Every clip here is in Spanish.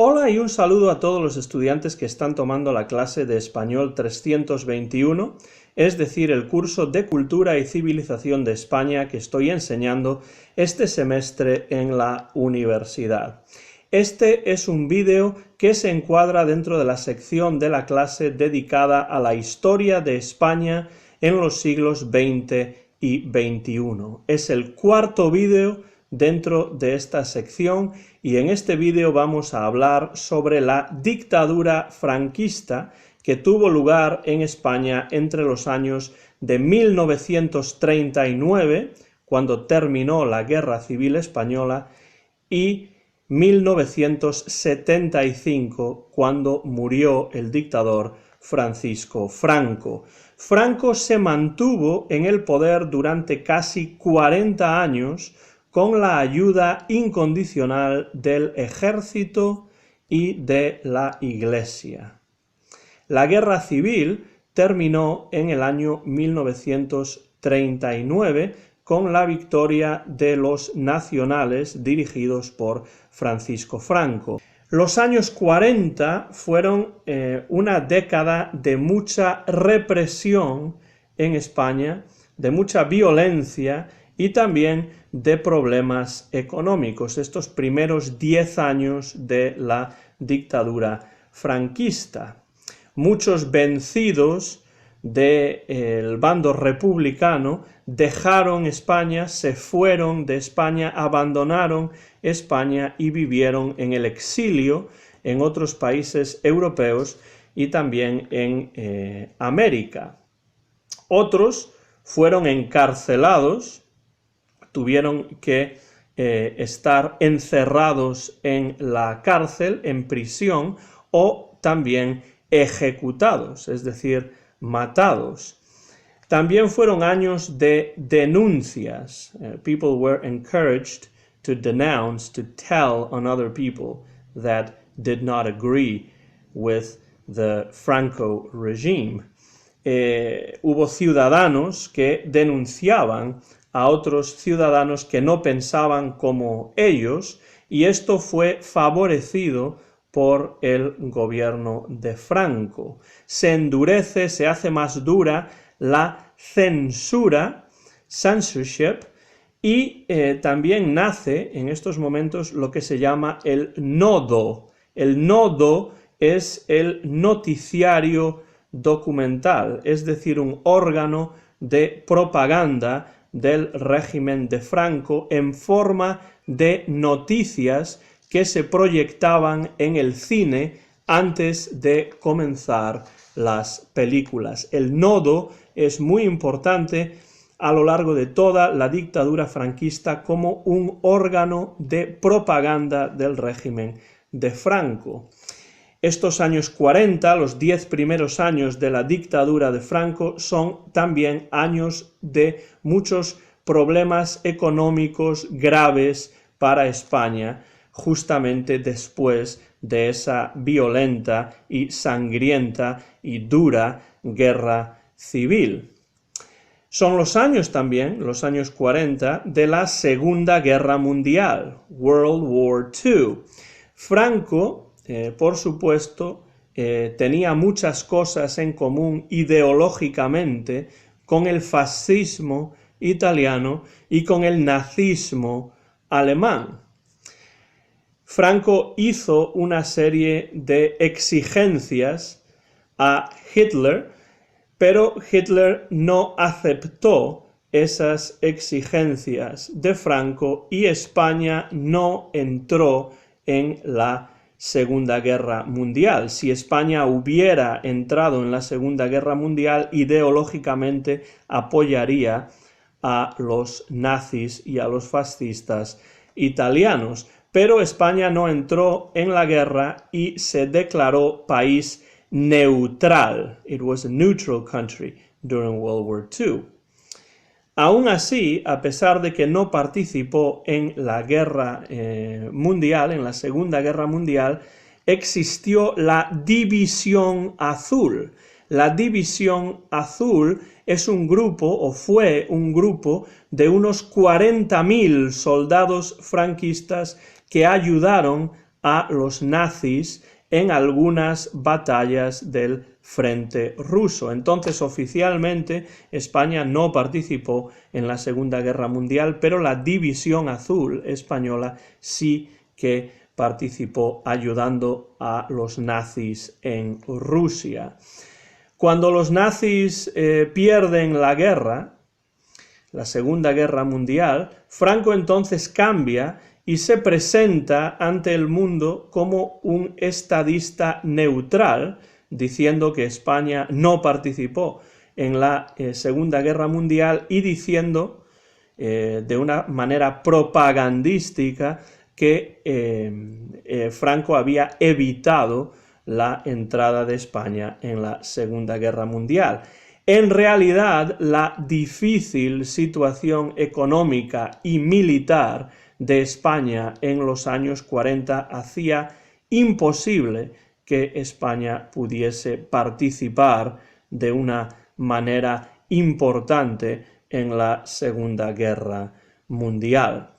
Hola y un saludo a todos los estudiantes que están tomando la clase de Español 321, es decir, el curso de Cultura y Civilización de España que estoy enseñando este semestre en la universidad. Este es un vídeo que se encuadra dentro de la sección de la clase dedicada a la historia de España en los siglos XX y XXI. Es el cuarto vídeo dentro de esta sección y en este vídeo vamos a hablar sobre la dictadura franquista que tuvo lugar en España entre los años de 1939, cuando terminó la Guerra Civil Española, y 1975, cuando murió el dictador Francisco Franco. Franco se mantuvo en el poder durante casi 40 años con la ayuda incondicional del ejército y de la Iglesia. La guerra civil terminó en el año 1939 con la victoria de los nacionales dirigidos por Francisco Franco. Los años 40 fueron una década de mucha represión en España, de mucha violencia y también de problemas económicos, estos primeros 10 años de la dictadura franquista. Muchos vencidos del bando republicano dejaron España, se fueron de España, abandonaron España y vivieron en el exilio en otros países europeos y también en América. Otros fueron encarcelados, tuvieron que estar encerrados en la cárcel, en prisión, o también ejecutados, es decir, matados. También fueron años de denuncias. People were encouraged to denounce, to tell on other people that did not agree with the Franco regime. Hubo ciudadanos que denunciaban a otros ciudadanos que no pensaban como ellos, y esto fue favorecido por el gobierno de Franco. Se endurece, se hace más dura la censura, censorship, y también nace en estos momentos lo que se llama el nodo. El nodo es el noticiario documental, es decir, un órgano de propaganda del régimen de Franco en forma de noticias que se proyectaban en el cine antes de comenzar las películas. El nodo es muy importante a lo largo de toda la dictadura franquista como un órgano de propaganda del régimen de Franco. Estos años 40, los 10 primeros años de la dictadura de Franco, son también años de muchos problemas económicos graves para España, justamente después de esa violenta y sangrienta y dura guerra civil. Son los años también, los años 40, de la Segunda Guerra Mundial, World War II. Franco, por supuesto, tenía muchas cosas en común ideológicamente con el fascismo italiano y con el nazismo alemán. Franco hizo una serie de exigencias a Hitler, pero Hitler no aceptó esas exigencias de Franco y España no entró en la Segunda Guerra Mundial. Si España hubiera entrado en la Segunda Guerra Mundial, ideológicamente apoyaría a los nazis y a los fascistas italianos. Pero España no entró en la guerra y se declaró país neutral. It was a neutral country during World War II. Aún así, a pesar de que no participó en la guerra mundial, en la Segunda Guerra Mundial, existió la División Azul. La División Azul es un grupo, o fue un grupo, de unos 40.000 soldados franquistas que ayudaron a los nazis en algunas batallas del frente ruso. Entonces, oficialmente, España no participó en la Segunda Guerra Mundial, pero la División Azul española sí que participó ayudando a los nazis en Rusia. Cuando los nazis pierden la guerra, la Segunda Guerra Mundial, Franco entonces cambia y se presenta ante el mundo como un estadista neutral, diciendo que España no participó en la Segunda Guerra Mundial y diciendo de una manera propagandística que Franco había evitado la entrada de España en la Segunda Guerra Mundial. En realidad, la difícil situación económica y militar de España en los años 40 hacía imposible que España pudiese participar de una manera importante en la Segunda Guerra Mundial.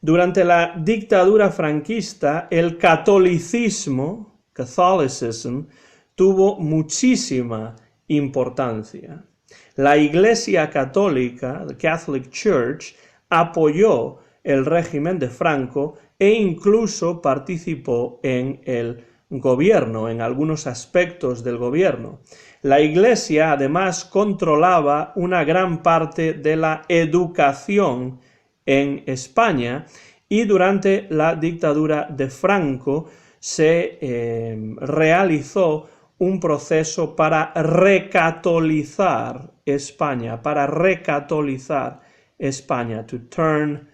Durante la dictadura franquista, el catolicismo, Catholicism, tuvo muchísima importancia. La Iglesia Católica, the Catholic Church, apoyó el régimen de Franco e incluso participó en el gobierno, en algunos aspectos del gobierno. La Iglesia además controlaba una gran parte de la educación en España y durante la dictadura de Franco se realizó un proceso para recatolizar España, to turn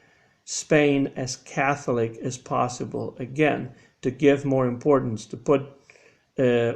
Spain as Catholic as possible again, to give more importance, to put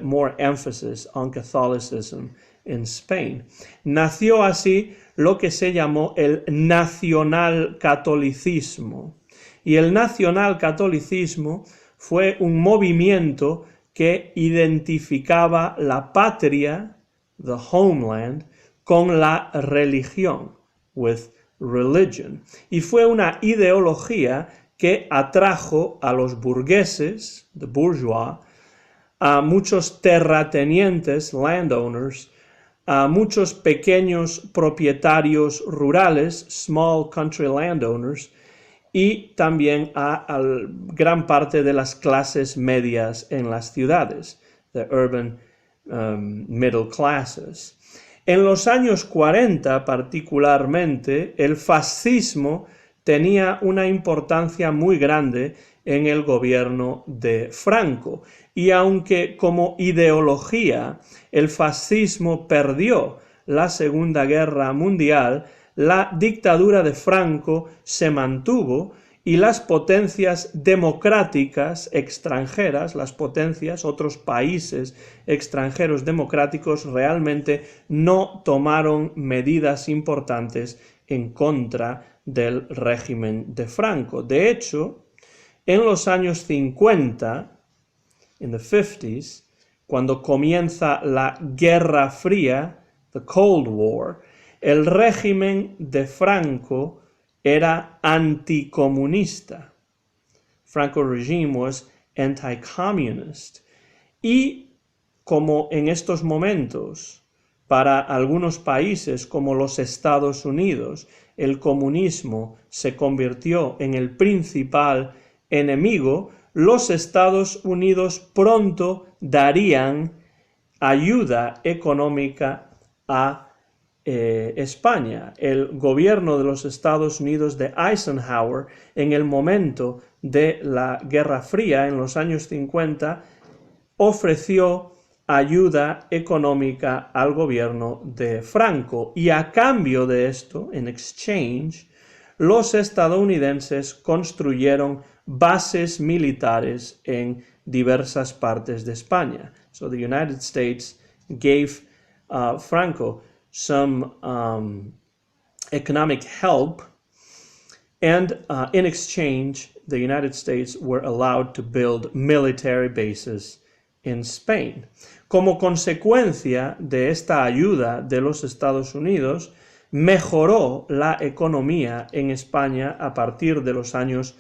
more emphasis on Catholicism in Spain. Nació así lo que se llamó el nacionalcatolicismo. Y el nacionalcatolicismo fue un movimiento que identificaba la patria, the homeland, con la religión, with religion. Y fue una ideología que atrajo a los burgueses, the bourgeois, a muchos terratenientes, landowners, a muchos pequeños propietarios rurales, small country landowners, y también a gran parte de las clases medias en las ciudades, the urban middle classes. En los años 40 particularmente, el fascismo tenía una importancia muy grande en el gobierno de Franco, y aunque como ideología el fascismo perdió la Segunda Guerra Mundial, la dictadura de Franco se mantuvo y las potencias democráticas extranjeras, otros países extranjeros democráticos realmente no tomaron medidas importantes en contra del régimen de Franco. De hecho, en los años 50, in the 50s, cuando comienza la Guerra Fría, the Cold War, el régimen de Franco era anticomunista. Franco regime was anti-communist. Y como en estos momentos, para algunos países como los Estados Unidos, el comunismo se convirtió en el principal enemigo, los Estados Unidos pronto darían ayuda económica a España. El gobierno de los Estados Unidos de Eisenhower, en el momento de la Guerra Fría, en los años 50, ofreció ayuda económica al gobierno de Franco, y a cambio de esto, en exchange, los estadounidenses construyeron bases militares en diversas partes de España. So the United States gave Franco some economic help, and in exchange, the United States were allowed to build military bases in Spain. Como consecuencia de esta ayuda de los Estados Unidos, mejoró la economía en España a partir de los años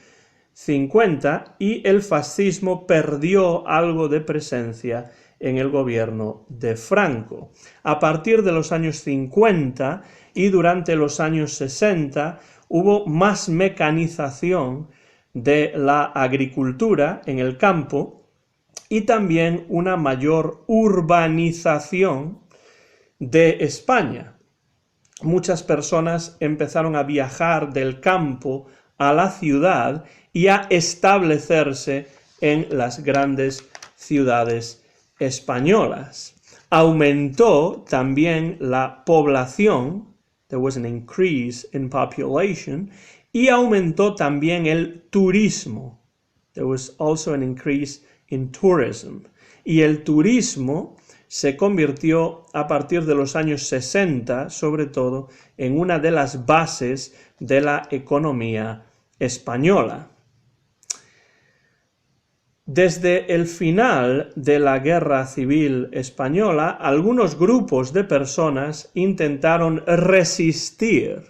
50 y el fascismo perdió algo de presencia en el gobierno de Franco. A partir de los años 50 y durante los años 60 hubo más mecanización de la agricultura en el campo y también una mayor urbanización de España. Muchas personas empezaron a viajar del campo a la ciudad y a establecerse en las grandes ciudades españolas. Aumentó también la población, there was an increase in population, y aumentó también el turismo. There was also an increase in tourism. Y el turismo se convirtió a partir de los años 60, sobre todo, en una de las bases de la economía española. Desde el final de la Guerra Civil Española, algunos grupos de personas intentaron resistir,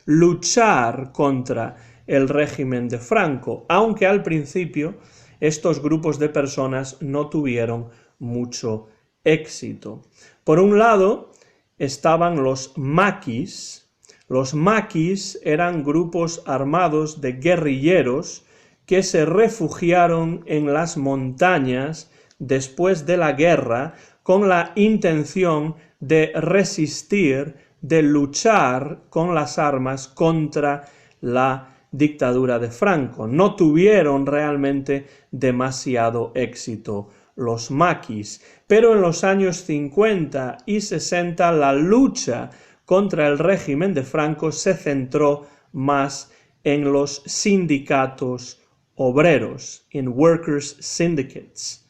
luchar contra el régimen de Franco, aunque al principio estos grupos de personas no tuvieron mucho éxito. Por un lado estaban los maquis. Los maquis eran grupos armados de guerrilleros que se refugiaron en las montañas después de la guerra con la intención de resistir, de luchar con las armas contra la dictadura de Franco. No tuvieron realmente demasiado éxito los maquis, pero en los años 50 y 60 la lucha contra el régimen de Franco se centró más en los sindicatos obreros, in workers' syndicates.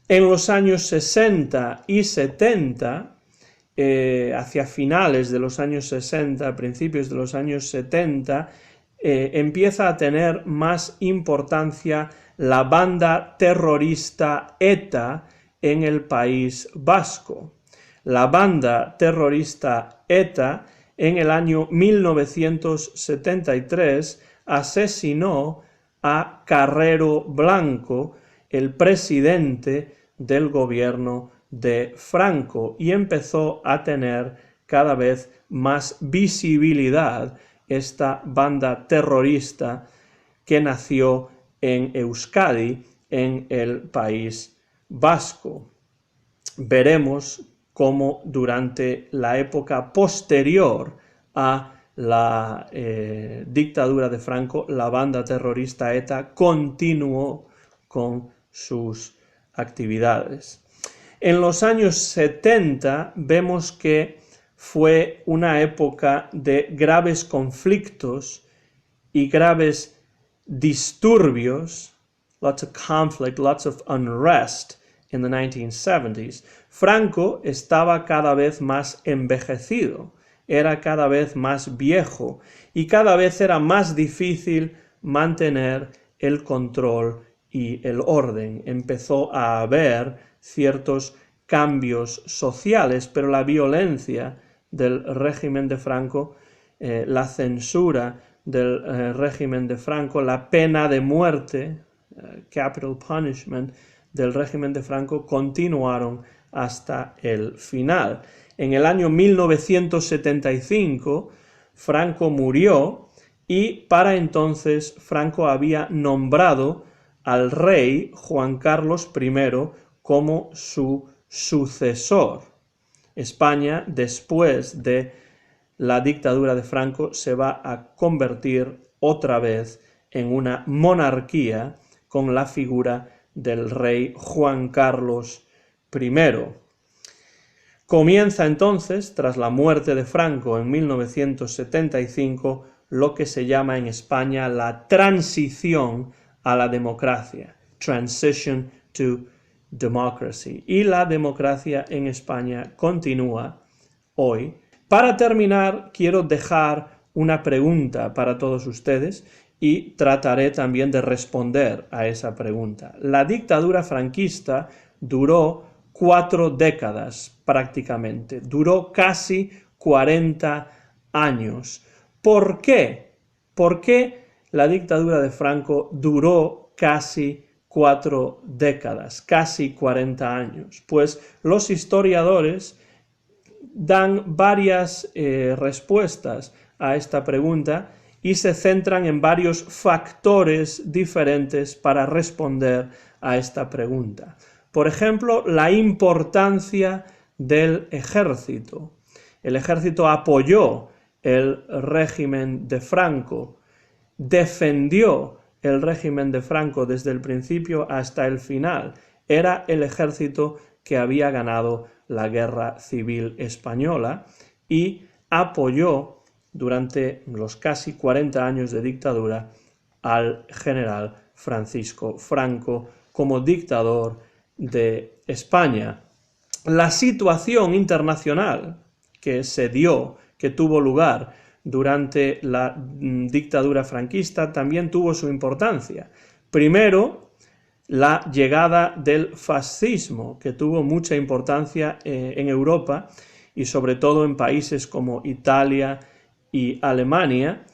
En los años 60 y 70, hacia finales de los años 60, principios de los años 70, empieza a tener más importancia la banda terrorista ETA en el País Vasco. La banda terrorista ETA en el año 1973 asesinó a Carrero Blanco, el presidente del gobierno de Franco, y empezó a tener cada vez más visibilidad esta banda terrorista que nació en Euskadi, en el País Vasco. Veremos cómo durante la época posterior a la dictadura de Franco, la banda terrorista ETA continuó con sus actividades. En los años 70 vemos que fue una época de graves conflictos y graves disturbios, lots of conflict, lots of unrest in the 1970s. Franco estaba cada vez más envejecido, era cada vez más viejo y cada vez era más difícil mantener el control y el orden. Empezó a haber ciertos cambios sociales, pero la violencia del régimen de Franco, la censura del régimen de Franco, la pena de muerte, capital punishment, del régimen de Franco continuaron hasta el final. En el año 1975, Franco murió y para entonces Franco había nombrado al rey Juan Carlos I como su sucesor. España, después de la dictadura de Franco, se va a convertir otra vez en una monarquía con la figura del rey Juan Carlos I. Comienza entonces, tras la muerte de Franco en 1975, lo que se llama en España la transición a la democracia, transition to democracy. Y la democracia en España continúa hoy. Para terminar, quiero dejar una pregunta para todos ustedes y trataré también de responder a esa pregunta. La dictadura franquista duró 4 décadas prácticamente, duró casi 40 años. ¿Por qué? ¿Por qué la dictadura de Franco duró casi 4 décadas, casi 40 años, pues los historiadores dan varias respuestas a esta pregunta y se centran en varios factores diferentes para responder a esta pregunta. Por ejemplo, la importancia del ejército. El ejército apoyó el régimen de Franco, defendió el régimen de Franco desde el principio hasta el final. Era el ejército que había ganado la Guerra Civil Española y apoyó durante los casi 40 años de dictadura al general Francisco Franco como dictador de España. La situación internacional que se dio, que tuvo lugar durante la dictadura franquista, también tuvo su importancia. Primero, la llegada del fascismo, que tuvo mucha importancia en Europa y sobre todo en países como Italia y Alemania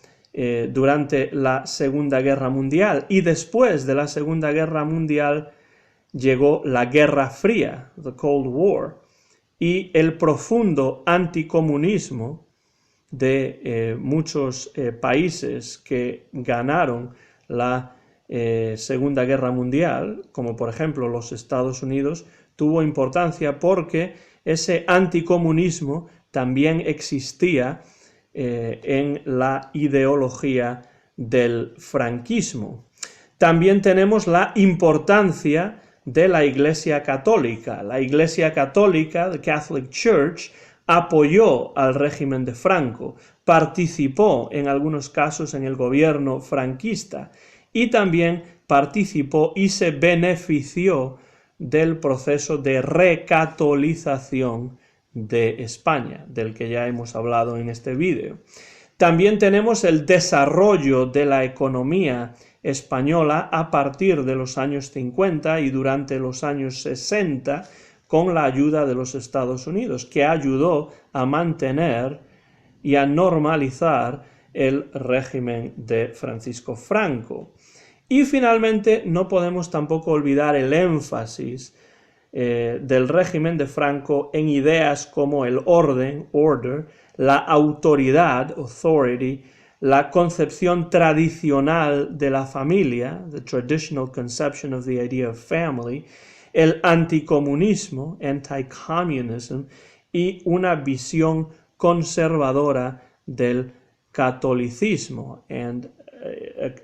durante la Segunda Guerra Mundial. Y después de la Segunda Guerra Mundial llegó la Guerra Fría, the Cold War, y el profundo anticomunismo de muchos países que ganaron la Segunda Guerra Mundial, como por ejemplo los Estados Unidos, tuvo importancia porque ese anticomunismo también existía en la ideología del franquismo. También tenemos la importancia de la Iglesia Católica. La Iglesia Católica, the Catholic Church, apoyó al régimen de Franco, participó en algunos casos en el gobierno franquista y también participó y se benefició del proceso de recatolización de España, del que ya hemos hablado en este vídeo. También tenemos el desarrollo de la economía española a partir de los años 50 y durante los años 60 con la ayuda de los Estados Unidos, que ayudó a mantener y a normalizar el régimen de Francisco Franco. Y finalmente no podemos tampoco olvidar el énfasis del régimen de Franco en ideas como el orden, order, la autoridad, authority, la concepción tradicional de la familia, the traditional conception of the idea of family, el anticomunismo, anti-communism, y una visión conservadora del catolicismo, and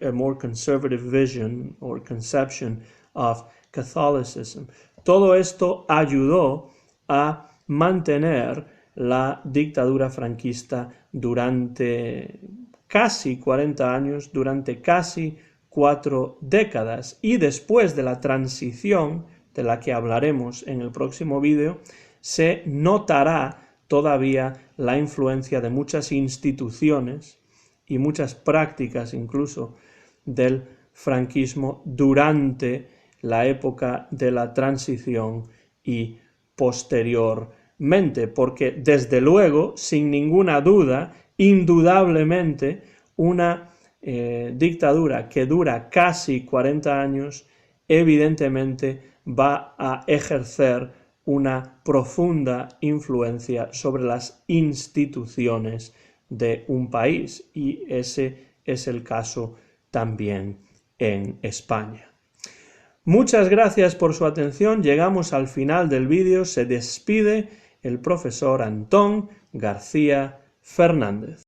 a more conservative vision or conception of Catholicism. Todo esto ayudó a mantener la dictadura franquista durante casi 40 años, durante casi 4 décadas, y después de la transición, de la que hablaremos en el próximo vídeo, se notará todavía la influencia de muchas instituciones y muchas prácticas incluso del franquismo durante la época de la transición y posteriormente, porque desde luego, sin ninguna duda, indudablemente, una dictadura que dura casi 40 años, evidentemente va a ejercer una profunda influencia sobre las instituciones de un país, y ese es el caso también en España. Muchas gracias por su atención, llegamos al final del vídeo, se despide el profesor Antón García Fernández.